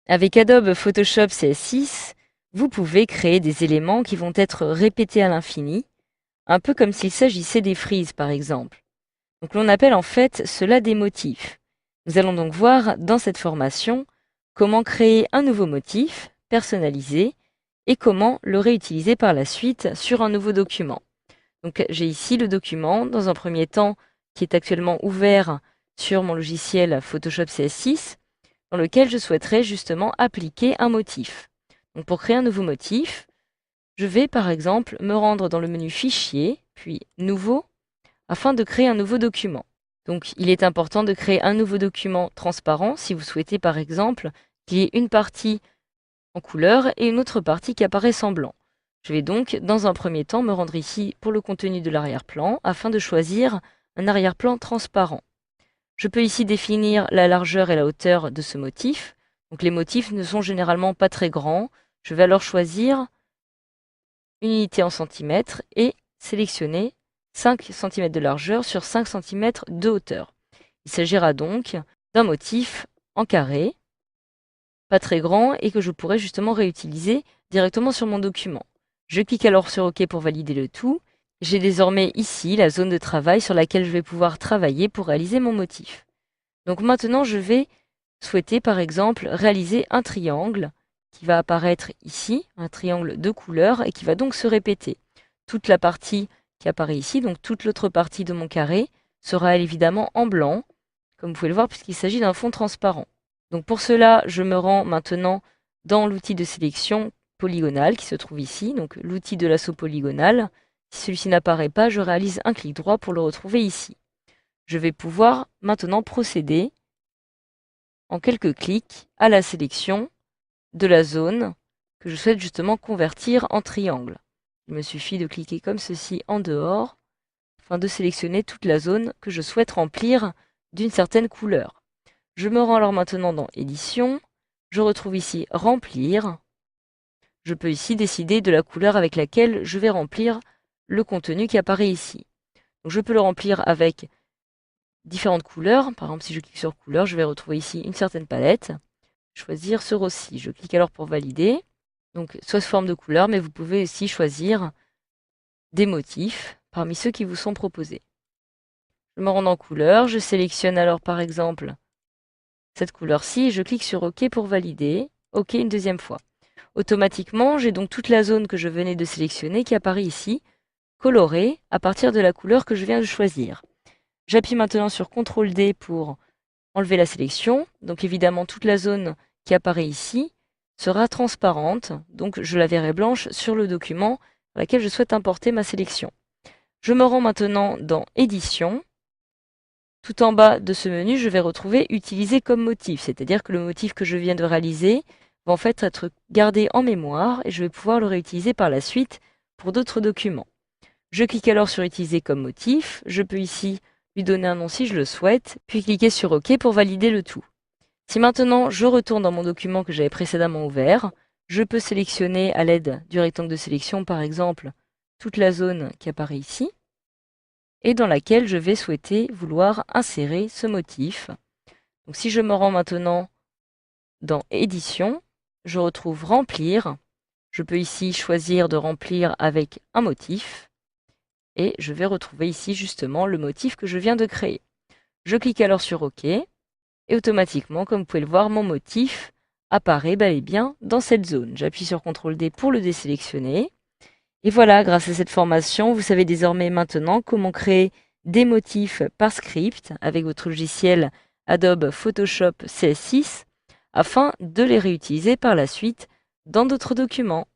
Avec Adobe Photoshop CS6, vous pouvez créer des éléments qui vont être répétés à l'infini, un peu comme s'il s'agissait des frises par exemple. Donc l'on appelle en fait cela des motifs. Nous allons donc voir dans cette formation comment créer un nouveau motif personnalisé et comment le réutiliser par la suite sur un nouveau document. Donc j'ai ici le document, dans un premier temps, qui est actuellement ouvert sur mon logiciel Photoshop CS6, dans lequel je souhaiterais justement appliquer un motif. Donc pour créer un nouveau motif, je vais par exemple me rendre dans le menu Fichier, puis Nouveau, afin de créer un nouveau document. Donc il est important de créer un nouveau document transparent si vous souhaitez par exemple qu'il y ait une partie en couleur et une autre partie qui apparaisse en blanc. Je vais donc dans un premier temps me rendre ici pour le contenu de l'arrière-plan afin de choisir un arrière-plan transparent. Je peux ici définir la largeur et la hauteur de ce motif. Donc les motifs ne sont généralement pas très grands. Je vais alors choisir une unité en centimètres et sélectionner 5 cm de largeur sur 5 cm de hauteur. Il s'agira donc d'un motif en carré, pas très grand et que je pourrais justement réutiliser directement sur mon document. Je clique alors sur OK pour valider le tout. J'ai désormais ici la zone de travail sur laquelle je vais pouvoir travailler pour réaliser mon motif. Donc maintenant, je vais souhaiter par exemple réaliser un triangle qui va apparaître ici, un triangle de couleur et qui va donc se répéter. Toute la partie qui apparaît ici, donc toute l'autre partie de mon carré, sera évidemment en blanc, comme vous pouvez le voir puisqu'il s'agit d'un fond transparent. Donc pour cela, je me rends maintenant dans l'outil de sélection polygonale qui se trouve ici, donc l'outil de l'assaut polygonal. Si celui-ci n'apparaît pas, je réalise un clic droit pour le retrouver ici. Je vais pouvoir maintenant procéder en quelques clics à la sélection de la zone que je souhaite justement convertir en triangle. Il me suffit de cliquer comme ceci en dehors afin de sélectionner toute la zone que je souhaite remplir d'une certaine couleur. Je me rends alors maintenant dans Édition, je retrouve ici Remplir. Je peux ici décider de la couleur avec laquelle je vais remplir le contenu qui apparaît ici. Donc je peux le remplir avec différentes couleurs. Par exemple, si je clique sur couleur, je vais retrouver ici une certaine palette. Choisir ce rossi. Je clique alors pour valider. Donc, soit sous forme de couleur, mais vous pouvez aussi choisir des motifs parmi ceux qui vous sont proposés. Je me rends en couleur. Je sélectionne alors par exemple cette couleur-ci et je clique sur OK pour valider. OK une deuxième fois. Automatiquement, j'ai donc toute la zone que je venais de sélectionner qui apparaît ici, colorée à partir de la couleur que je viens de choisir. J'appuie maintenant sur CTRL D pour enlever la sélection. Donc évidemment, toute la zone qui apparaît ici sera transparente. Donc je la verrai blanche sur le document dans lequel je souhaite importer ma sélection. Je me rends maintenant dans Édition. Tout en bas de ce menu, je vais retrouver Utiliser comme motif. C'est-à-dire que le motif que je viens de réaliser va en fait être gardé en mémoire et je vais pouvoir le réutiliser par la suite pour d'autres documents. Je clique alors sur Utiliser comme motif. Je peux ici lui donner un nom si je le souhaite, puis cliquer sur OK pour valider le tout. Si maintenant je retourne dans mon document que j'avais précédemment ouvert, je peux sélectionner à l'aide du rectangle de sélection par exemple toute la zone qui apparaît ici et dans laquelle je vais souhaiter vouloir insérer ce motif. Donc si je me rends maintenant dans Édition, je retrouve Remplir. Je peux ici choisir de remplir avec un motif et je vais retrouver ici justement le motif que je viens de créer. Je clique alors sur OK et automatiquement, comme vous pouvez le voir, mon motif apparaît bel et bien dans cette zone. J'appuie sur CTRL D pour le désélectionner. Et voilà, grâce à cette formation, vous savez désormais maintenant comment créer des motifs par script avec votre logiciel Adobe Photoshop CS6 afin de les réutiliser par la suite dans d'autres documents.